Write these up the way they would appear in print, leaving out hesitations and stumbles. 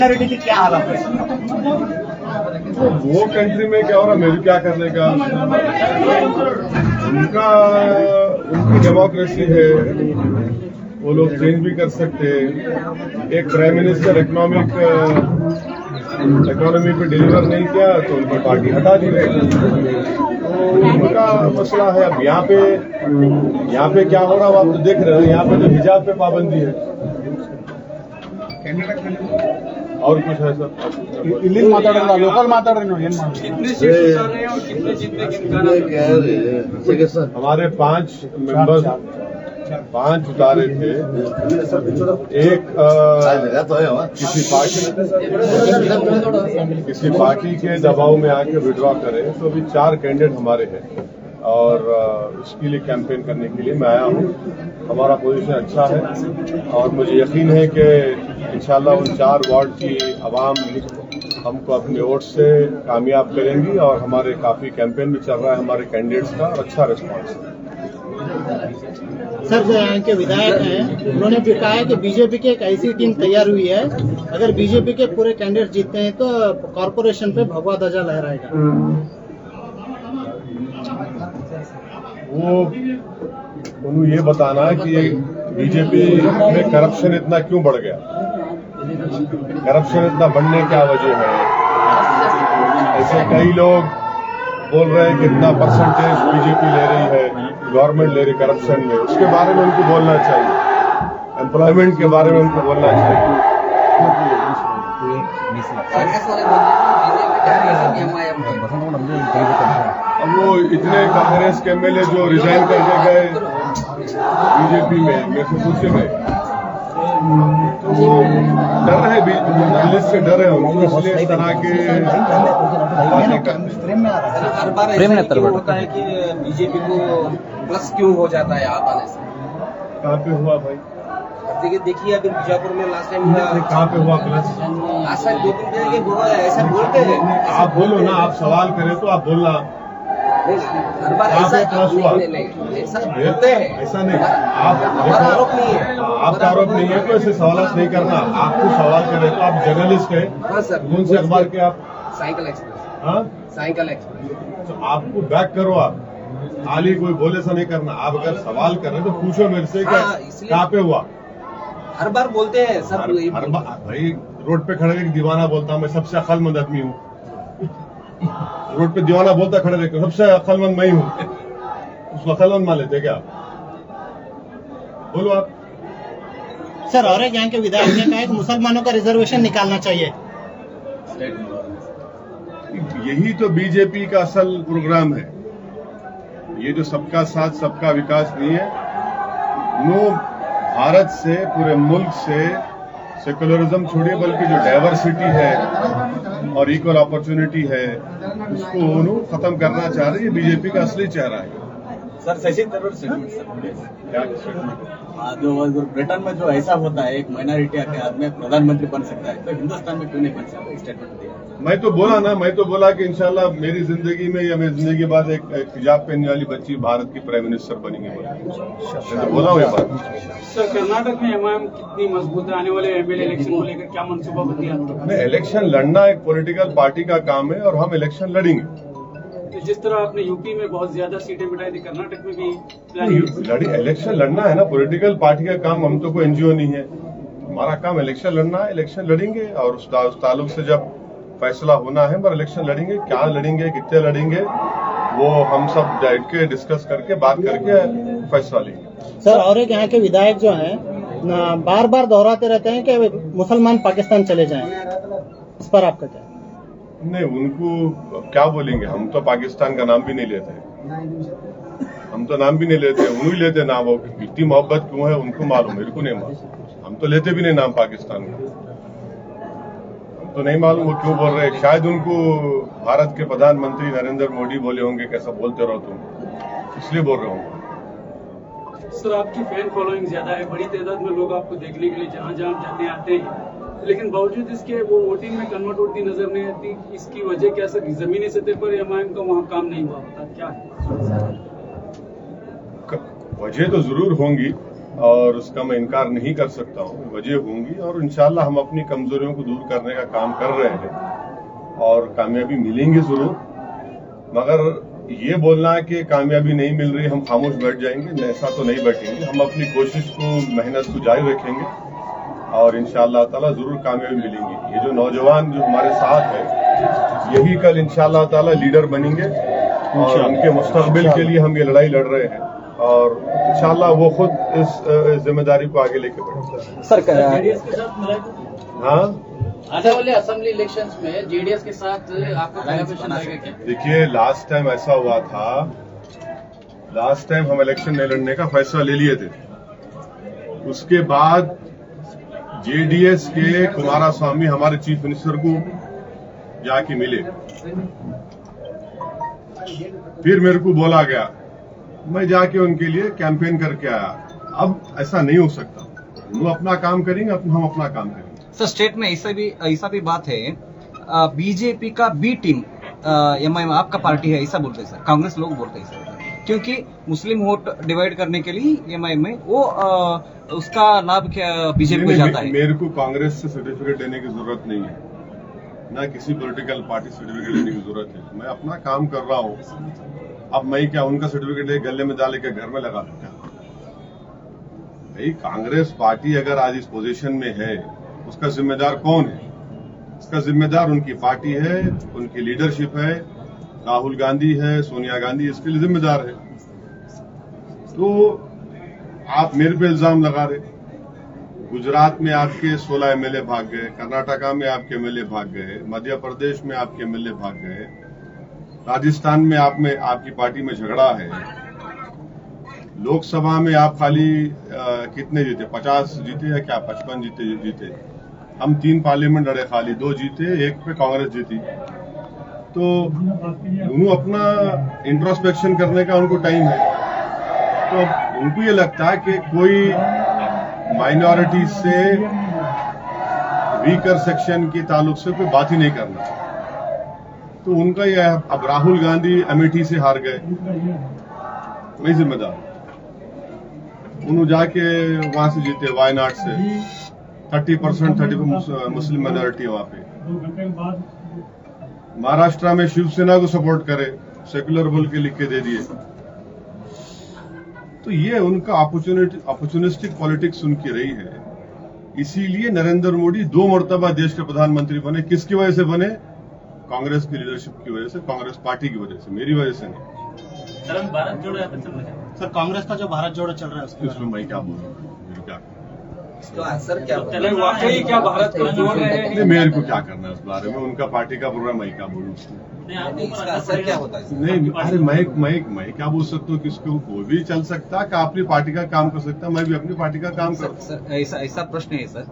Minority की क्या हालत है? तो वो कंट्री में क्या हो रहा, मेरे क्या करने का, उनकी डेमोक्रेसी है, वो लोग चेंज भी कर सकते हैं। एक प्राइम मिनिस्टर इकोनॉमी पे डिलीवर नहीं किया तो उनकी पार्टी हटा दी गई, तो उनका मसला है। अब यहाँ पे क्या हो रहा है आप तो देख रहे हैं, यहाँ पे तो हिजाब पे पाबंदी है और कुछ है सर। ಇಲ್ಲಿ ಮಾತಾಡೋಣ ಲೋಕಲ್ ಮಾತಾಡ್ರಿ ನೀವು ಏನ್ ಮಾಡಿ कितने सीट्स आ रहे हैं और कितने जीतने के इम्कान है? हमारे 5 मेंबर्स 5 उतारे थे। एक किसी पार्टी के दबाव में आके विड्रॉ करे, तो अभी 4 कैंडिडेट हमारे हैं और इसके लिए कैंपेन करने के लिए मैं आया हूँ। हमारा पोजीशन अच्छा है और मुझे यकीन है कि इंशाल्लाह उन 4 वार्ड की आवाम हमको अपने वोट से कामयाब करेंगी और हमारे काफी कैंपेन भी चल रहा है हमारे कैंडिडेट्स का और अच्छा रिस्पॉन्स है। सर, जो यहाँ के विधायक हैं उन्होंने भी कहा है कि बीजेपी की एक ऐसी टीम तैयार हुई है, अगर बीजेपी के पूरे कैंडिडेट जीतते हैं तो कॉर्पोरेशन पे भगवा ध्वजा लहराएगा। वो उन्हें ये बताना है कि बीजेपी में करप्शन इतना क्यों बढ़ गया, करप्शन इतना बढ़ने क्या वजह है। ऐसे कई लोग बोल रहे हैं कि इतना परसेंटेज बीजेपी ले रही है, गवर्नमेंट ले रही करप्शन में, उसके बारे में उनको बोलना चाहिए। एम्प्लॉयमेंट के बारे में उनको बोलना चाहिए। अब वो इतने कांग्रेस के एमएलए जो रिजाइन करके गए बीजेपी में, मेरे से पूछे गए, तो वो डर रहे, जर्नलिस्ट से डर रहे उनको, इसलिए इस तरह के बातें करते हैं। हर बार ऐसा क्यों होता है कि बीजेपी को प्लस क्यों हो जाता है आप आने से? कहाँ पे हुआ भाई? देखिए अभी बीजापुर में लास्ट टाइम कहाँ पे हुआ प्लस? लास्ट टाइम 2 दिन पहले वो ऐसा बोलते हैं। आप बोलो ना, आप सवाल करें तो आप बोलना। हर बार ऐसा प्लस हुआ? ऐसा बोलते हैं, ऐसा नहीं, हमारा आरोप नहीं है। आपका आरोप नहीं है तो ऐसे सवाल नहीं करना। आपको सवाल करें तो आप जर्नलिस्ट है, हाँ सर। कौन से अखबार के आप? Cycle express. हाँ, साइकिल एक्सप्रेस। तो आपको बैक करो, आप खाली कोई बोले ऐसा नहीं करना। आप अगर सवाल कर रहे हैं तो पूछो मेरे से कहाँ पे हुआ। हर बार बोलते हैं सब। हर बार भाई रोड पे खड़े एक दीवाना बोलता हूँ, मैं सबसे अक्लमंद आदमी हूँ। रोड पे दीवाना बोलता खड़े रहकर सबसे अक्लमंद मैं ही हूँ, उसको अक्लमंद मान लेते क्या? बोलो आप। सर, और एक यहाँ के विधायक ने कहा है कि मुसलमानों का रिजर्वेशन निकालना चाहिए। यही तो बीजेपी का असल प्रोग्राम है। ये जो सबका साथ सबका विकास नहीं है, नो भारत से, पूरे मुल्क से सेकुलरिज्म छोड़िए, बल्कि जो डाइवर्सिटी है और इक्वल अपॉर्चुनिटी है उसको उन्होंने खत्म करना चाह रहे हैं। बीजेपी का असली चेहरा है। सर शशि थरूर स्टेटमेंट क्या जो ब्रिटेन में जो ऐसा होता है एक माइनॉरिटी के आदमी प्रधानमंत्री बन सकता है, तो हिंदुस्तान में क्यों नहीं बन सकता? स्टेटमेंट दिया। मैं तो बोला कि इंशाल्लाह मेरी जिंदगी में या मेरी जिंदगी के बाद एक हिजाब पहनने वाली बच्ची भारत की प्राइम मिनिस्टर बनेंगी। तो बोला हुआ बात। सर, कर्नाटक में एमआईएम कितनी मजबूत है? आने वाले एमएलए इलेक्शन को लेकर क्या मनसूबाबंदी है? नहीं, इलेक्शन लड़ना एक पॉलिटिकल पार्टी का काम है और हम इलेक्शन लड़ेंगे। तो जिस तरह आपने यूपी में बहुत ज्यादा सीटें बिठाई थी, कर्नाटक में भी इलेक्शन लड़ना है ना, पॉलिटिकल पार्टी का काम। हम तो कोई एनजीओ नहीं है, हमारा काम इलेक्शन लड़ना है। इलेक्शन लड़ेंगे और उस ताल्लुक से जब फैसला होना है, पर इलेक्शन लड़ेंगे। क्या लड़ेंगे, कितने लड़ेंगे, वो हम सब बैठ के डिस्कस करके बात करके फैसला लेंगे। सर, और एक यहाँ के विधायक जो हैं बार बार दोहराते रहते हैं कि मुसलमान पाकिस्तान चले जाएं, इस पर आपका क्या? नहीं, उनको क्या बोलेंगे? हम तो पाकिस्तान का नाम भी नहीं लेते, हम तो नाम भी नहीं लेते, उन्हीं लेते नाम। वो इतनी मोहब्बत क्यों है उनको मालूम, मेरे को नहीं मालूम। हम तो लेते भी नहीं नाम पाकिस्तान का, हम तो नहीं मालूम वो क्यों बोल रहे हैं। शायद उनको भारत के प्रधानमंत्री नरेंद्र मोदी बोले होंगे कैसा बोलते रहो तुम, इसलिए बोल रहे होंगे। सर, आपकी फैन फॉलोइंग ज्यादा है, बड़ी तादाद में लोग आपको देखने के लिए जहाँ जहाँ जाने आते हैं, लेकिन बावजूद इसके वो वोटिंग में कन्वर्ट होती नजर नहीं आती। इसकी वजह क्या सर? जमीनी सतह पर एमआईएम का वहाँ काम नहीं हुआ होता क्या है? वजह तो जरूर होंगी, और उसका मैं इनकार नहीं कर सकता हूँ, वजह होंगी और इंशाल्लाह हम अपनी कमजोरियों को दूर करने का काम कर रहे हैं और कामयाबी मिलेंगी जरूर। मगर ये बोलना कि कामयाबी नहीं मिल रही हम खामोश बैठ जाएंगे, ऐसा तो नहीं बैठेंगे। हम अपनी कोशिश को, मेहनत को जारी रखेंगे और इंशाअल्लाह ताला जरूर कामयाबी मिलेंगी। ये जो नौजवान जो हमारे साथ है यही कल इंशाअल्लाह ताला लीडर बनेंगे और उनके मुस्तकबिल के लिए हम ये लड़ाई लड़ रहे हैं और इंशाअल्लाह वो खुद इस जिम्मेदारी को आगे लेके बढ़ेंगे। सर जेडीएस के साथ मिलाकर हाँ, आने वाले असेंबली इलेक्शंस में जेडीएस के साथ आपका कोलैबोरेशन रहेगा क्या? देखिए लास्ट टाइम ऐसा हुआ था, लास्ट टाइम हम इलेक्शन नहीं लड़ने का फैसला ले लिए थे। उसके बाद जेडीएस के कुमारस्वामी हमारे चीफ मिनिस्टर को जाके मिले, फिर मेरे को बोला गया, मैं जाके उनके लिए कैंपेन करके आया। अब ऐसा नहीं हो सकता, वो अपना काम करेंगे, हम अपना काम करेंगे। सर स्टेट में ऐसा भी बात है, बीजेपी का बी टीम एमआईएम आपका पार्टी है ऐसा बोलते हैं सर, कांग्रेस लोग बोलते हैं सर, क्योंकि मुस्लिम वोट डिवाइड करने के लिए एमआईएम में वो उसका लाभ क्या बीजेपी को जाता है। मेरे को कांग्रेस से सर्टिफिकेट लेने की जरूरत नहीं है, ना किसी पॉलिटिकल पार्टी सर्टिफिकेट लेने की जरूरत है। मैं अपना काम कर रहा हूँ। अब मैं क्या उनका सर्टिफिकेट ले गले में डाले के घर में लगा दूं क्या? भाई कांग्रेस पार्टी अगर आज इस पोजीशन में है उसका जिम्मेदार कौन है? इसका जिम्मेदार उनकी पार्टी है, उनकी लीडरशिप है, राहुल गांधी है, सोनिया गांधी इसके लिए जिम्मेदार है। तो आप मेरे पे इल्जाम लगा रहे, गुजरात में आपके 16 एमएलए भाग गए, कर्नाटका में आपके एमएलए भाग गए, मध्य प्रदेश में आपके एमएलए भाग गए, राजस्थान में आपकी पार्टी में झगड़ा है, लोकसभा में आप खाली कितने जीते, 50 जीते या क्या 55 जीते। हम 3 पार्लियामेंट लड़े, खाली 2 जीते, 1 पे कांग्रेस जीती। तो उन्होंने अपना इंट्रोस्पेक्शन करने का उनको टाइम है। तो उनको ये लगता है कि कोई माइनॉरिटी से वीकर सेक्शन के ताल्लुक से कोई बात ही नहीं करना। तो उनका यह है, अब राहुल गांधी अमेठी से हार गए, मैं जिम्मेदार। उन्होंने जाके वहां से जीते, वायनाड से 30% मुस्लिम माइनॉरिटी है वहां पे। महाराष्ट्र में शिवसेना को सपोर्ट करे, सेक्युलर बोल के लिख के दे दिए। तो ये उनका अपॉर्चुनिस्टिक पॉलिटिक्स उनकी रही है। इसीलिए नरेंद्र मोदी 2 मरतबा देश के प्रधानमंत्री बने। किसकी वजह से बने? कांग्रेस की लीडरशिप की वजह से, कांग्रेस पार्टी की वजह से, मेरी वजह से नहीं। सर भारत जोड़ो यात्रा चल रहा है। सर कांग्रेस का जो भारत जोड़ो चल रहा है उसके इसमें मैं क्या बोलूँ, मेरी क्या इसका आंसर क्या होगा? चले वाकई क्या भारत को जोड़ रहे हैं? नहीं, मेरे को क्या करना है उस बारे में, उनका पार्टी का प्रोग्राम मैं क्या बोलूँ उसमें। नहीं, इसका असर क्या होता है? नहीं, अरे मैं क्या बोल सकता हूँ, किसको कोई भी चल सकता है, अपनी पार्टी का काम कर सकता है, मैं भी अपनी पार्टी का काम सर, करता हूँ। सर ऐसा प्रश्न है सर,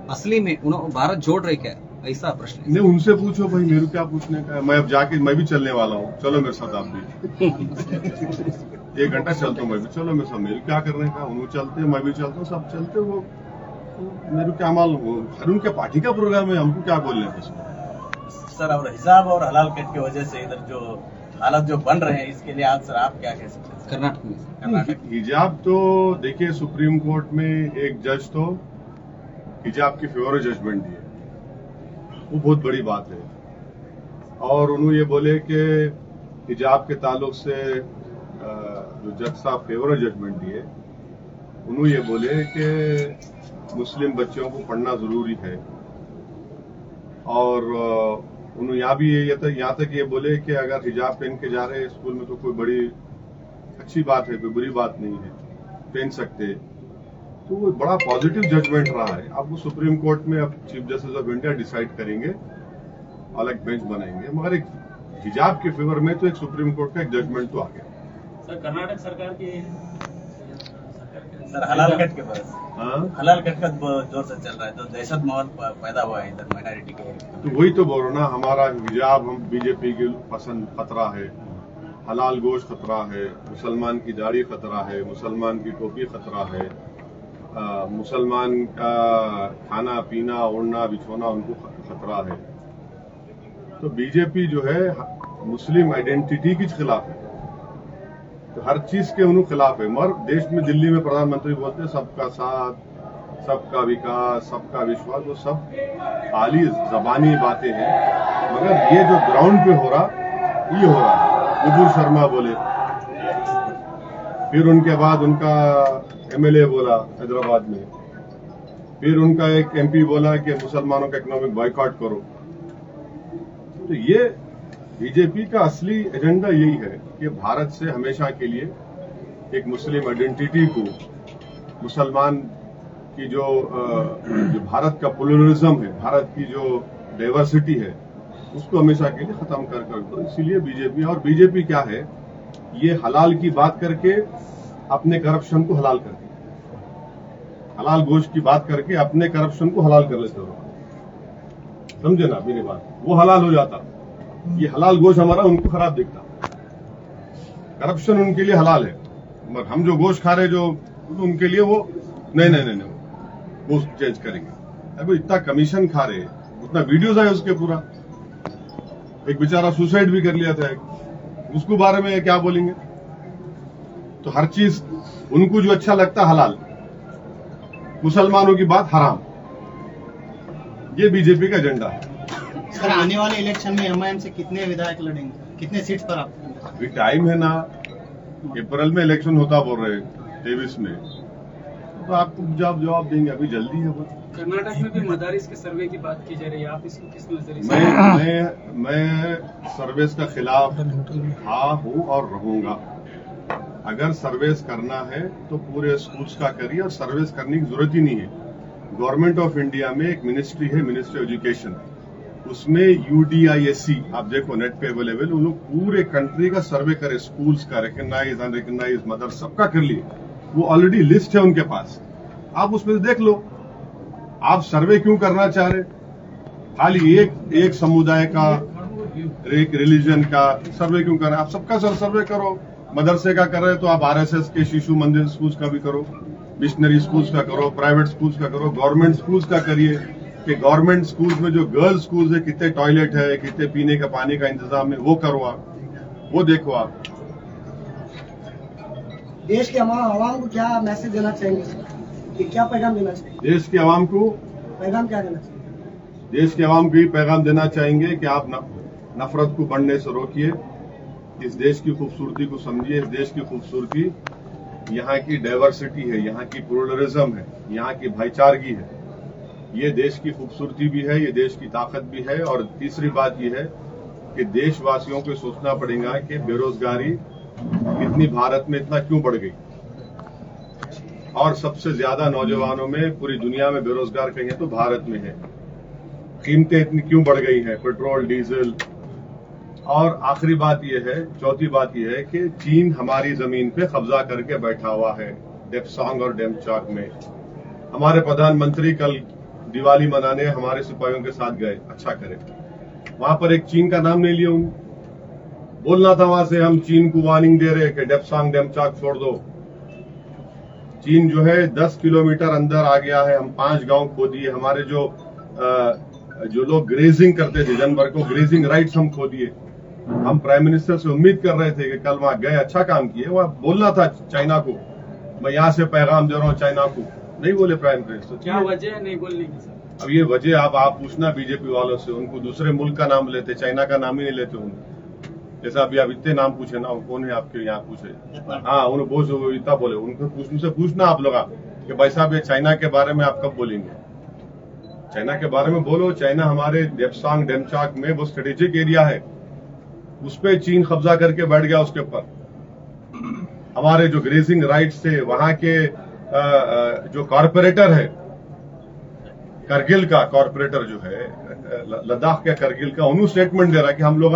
असली में उन्होंने भारत जोड़ रहे क्या, ऐसा प्रश्न है। नहीं, उनसे पूछो भाई, मेरे को क्या पूछने का है। मैं अब जाके मैं भी चलने वाला हूँ, चलो मेरे साथ आप भी 1 घंटा चलता हूँ मैं भी, चलो मेरे साथ, मेरे क्या करने का। उन्होंने चलते मैं भी चलता हूँ, सब चलते। वो मेरे क्या मालूम, हर उनके पार्टी का प्रोग्राम है, हमको क्या बोलने का उसमें। सर और हिजाब और हलाल कट की वजह से इधर जो हालात जो बन रहे हैं, इसके लिए आज सर आप क्या कह सकते हैं? कर्नाटक में कर्नाटक हिजाब तो देखिए, सुप्रीम कोर्ट में एक जज तो हिजाब की फेवर जजमेंट दिए, वो बहुत बड़ी बात है। और उन्होंने ये बोले कि हिजाब के ताल्लुक से जो जज साहब फेवर जजमेंट दिए, उन्होंने ये बोले कि मुस्लिम बच्चों को पढ़ना जरूरी है। और उन्होंने यहाँ तक ये बोले कि अगर हिजाब पहन के जा रहे हैं स्कूल में तो कोई बड़ी अच्छी बात है, कोई बुरी बात नहीं है, पहन सकते। तो वो बड़ा पॉजिटिव जजमेंट रहा है। अब वो सुप्रीम कोर्ट में अब chief justice of India decide करेंगे, अलग बेंच बनाएंगे। मगर एक हिजाब के फेवर में तो एक सुप्रीम कोर्ट का एक जजमेंट तो आ गया। सर कर्नाटक सरकार की सर हलाल कट के पास, हाँ, हलाल कट का जोर से चल रहा है, तो दहशत माहौल पैदा हुआ है इधर माइनॉरिटी के। तो वही तो बोल रहा ना, हमारा हिजाब हम बीजेपी की पसंद खतरा है, हलाल गोश्त खतरा है, मुसलमान की दाढ़ी खतरा है, मुसलमान की टोपी खतरा है, मुसलमान का खाना पीना ओढ़ना बिछोना उनको खतरा है। तो बीजेपी जो है मुस्लिम आइडेंटिटी के खिलाफ है। तो हर चीज के उन्होंने खिलाफ है। मगर देश में दिल्ली में प्रधानमंत्री बोलते हैं सबका साथ, सबका विकास, सबका विश्वास, वो सब खाली जबानी बातें हैं, मगर ये जो ग्राउंड पे हो रहा ये हो रहा है। विपुल शर्मा बोले, फिर उनके बाद उनका एमएलए बोला हैदराबाद में, फिर उनका एक एमपी बोला कि मुसलमानों का इकोनॉमिक बॉयकॉट करो। तो ये बीजेपी का असली एजेंडा यही है कि भारत से हमेशा के लिए एक मुस्लिम आइडेंटिटी को, मुसलमान की जो भारत का प्लुरलिज्म है, भारत की जो डाइवर्सिटी है, उसको हमेशा के लिए खत्म कर दो। इसीलिए बीजेपी, और बीजेपी क्या है, ये हलाल की बात करके अपने करप्शन को हलाल करती है, हलाल गोश्त की बात करके अपने करप्शन को हलाल कर लेते हो। समझे ना मेरी बात, वो हलाल हो जाता, ये हलाल गोश्त हमारा उनको खराब दिखता, करप्शन उनके लिए हलाल है, मगर हम जो गोश्त खा रहे जो उनके लिए वो नहीं गोश्त चेंज करेंगे। अभी इतना कमीशन खा रहे, उतना वीडियोज आए उसके पूरा, एक बेचारा सुसाइड भी कर लिया था, उसको बारे में क्या बोलेंगे। तो हर चीज उनको जो अच्छा लगता हलाल, मुसलमानों की बात हराम, ये बीजेपी का एजेंडा है। सर आने वाले इलेक्शन में एमआईएम से कितने विधायक लड़ेंगे, कितने सीट पर आप? अभी टाइम है ना, अप्रैल में इलेक्शन होता बोल रहे 23 में, तो आपको जवाब देंगे, अभी जल्दी है बस। कर्नाटक में भी मदारिस के सर्वे की बात की जा रही है, आप इसको किस नजरिए से? मैं सर्वेस का खिलाफ था, हूं और रहूंगा। अगर सर्वेस करना है तो पूरे स्कूल्स का करिए, और सर्वेस करने की जरूरत ही नहीं है। गवर्नमेंट ऑफ इंडिया में एक मिनिस्ट्री है, मिनिस्ट्री ऑफ एजुकेशन, उसमें UDISC आप देखो नेट पे अवेलेबल, उन लोग पूरे कंट्री का सर्वे करे, स्कूल्स का, रिकग्नाइज अनरिकग्नाइज मदर सबका कर लिए, वो ऑलरेडी लिस्ट है उनके पास, आप उसमें देख लो। आप सर्वे क्यों करना चाह रहे? खाली एक समुदाय का, एक रिलीजन का सर्वे क्यों कर रहे? आप सबका सर्वे करो। मदरसे का कर रहे तो आप RSS के शिशु मंदिर स्कूल्स का भी करो, मिशनरी स्कूल्स का करो, प्राइवेट स्कूल्स का करो, गवर्नमेंट स्कूल्स का करिए कि गवर्नमेंट स्कूल्स में जो गर्ल्स स्कूल्स है कितने टॉयलेट है, कितने पीने का पानी का इंतजाम है, वो करो आप, वो देखो आप। देश के आवाम को क्या मैसेज देना चाहेंगे, कि क्या पैगाम देना चाहिए? देश के आवाम को पैगाम क्या देना चाहिए? देश के आवाम को ये पैगाम देना चाहेंगे कि आप नफरत को बढ़ने से रोकिए, इस देश की खूबसूरती को समझिए। इस देश की खूबसूरती यहाँ की डाइवर्सिटी है, यहाँ की प्लुरलिज्म है, यहाँ की भाईचारगी है, ये देश की खूबसूरती भी है, ये देश की ताकत भी है। और तीसरी बात ये है कि देशवासियों को सोचना पड़ेगा कि बेरोजगारी इतनी भारत में इतना क्यों बढ़ गई, और सबसे ज्यादा नौजवानों में पूरी दुनिया में बेरोजगार कहीं तो भारत में है। कीमतें इतनी क्यों बढ़ गई हैं, पेट्रोल डीजल। और आखिरी बात यह है, चौथी बात यह है कि चीन हमारी जमीन पे कब्जा करके बैठा हुआ है, डेप्सांग और डेमचाक में। हमारे प्रधानमंत्री कल दिवाली मनाने हमारे सिपाहियों के साथ गए, अच्छा करे, वहां पर एक चीन का नाम नहीं लिया उन्होंने। बोलना था वहां से हम चीन को वार्निंग दे रहे कि डेप्सांग डेमचाक छोड़ दो। चीन जो है 10 किलोमीटर अंदर आ गया है, हम 5 गांव खो दिए, हमारे जो लोग ग्रेजिंग करते थे जानवर को, ग्रेजिंग राइट्स हम खो दिए। हम प्राइम मिनिस्टर से उम्मीद कर रहे थे कि कल वहां गए, अच्छा काम किए, वहां बोलना था चाइना को, मैं यहां से पैगाम दे रहा हूं चाइना को, नहीं बोले प्राइम मिनिस्टर। क्या वजह है नहीं बोलने की सर? अब ये वजह आप पूछना बीजेपी वालों से, उनको दूसरे मुल्क का नाम लेते, चाइना का नाम ही नहीं लेते उन्हें। जैसा अभी आप इतने नाम पूछे ना, कौन है आपके यहाँ पूछे? हाँ, उन्हें बोझ इतना बोले, उनको पूछना आप लोग कि भाई साहब ये चाइना के बारे में आप कब बोलेंगे? चाइना के बारे में बोलो। चाइना हमारे डेप्सांग डेमचाक में वो स्ट्रेटेजिक एरिया है, उस पर चीन कब्जा करके बैठ गया उसके ऊपर। हमारे जो ग्रेजिंग राइट्स थे, वहां के जो कॉरपोरेटर है, करगिल का कॉरपोरेटर जो है, लद्दाख के करगिल का, उन्होंने स्टेटमेंट दे रहा कि हम लोग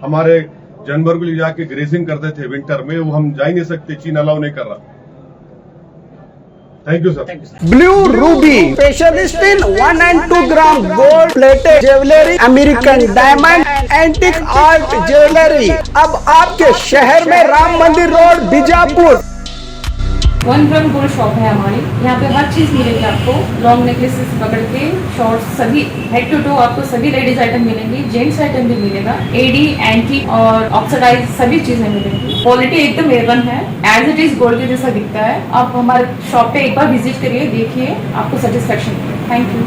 हमारे जानवर को ले जाके ग्रेजिंग करते थे विंटर में, वो हम जा ही नहीं सकते, चीन अलाउ नहीं कर रहा। Thank you sir. Blue Ruby specialist in 1 and 2 gram gold plated jewellery, American diamond, antique art jewellery, अब आपके शहर में राम मंदिर road Bijapur. 1 gram gold shop है हमारी। यहाँ पे हर चीज मिलेगी आपको, लॉन्ग नेकलेसेस पकड़ के शॉर्ट्स, सभी हेड टू टो आपको सभी लेडीज आइटम मिलेंगी, जेंट्स आइटम भी मिलेगा, एडी, एंटी और ऑक्सीडाइज सभी चीजें मिलेंगी। क्वालिटी एकदम A1 है, एज इट इज गोल्ड के जैसा दिखता है। आप हमारे शॉप पे एक बार विजिट करिए, देखिए, आपको सेटिस्फेक्शन मिलेगा। Thank you.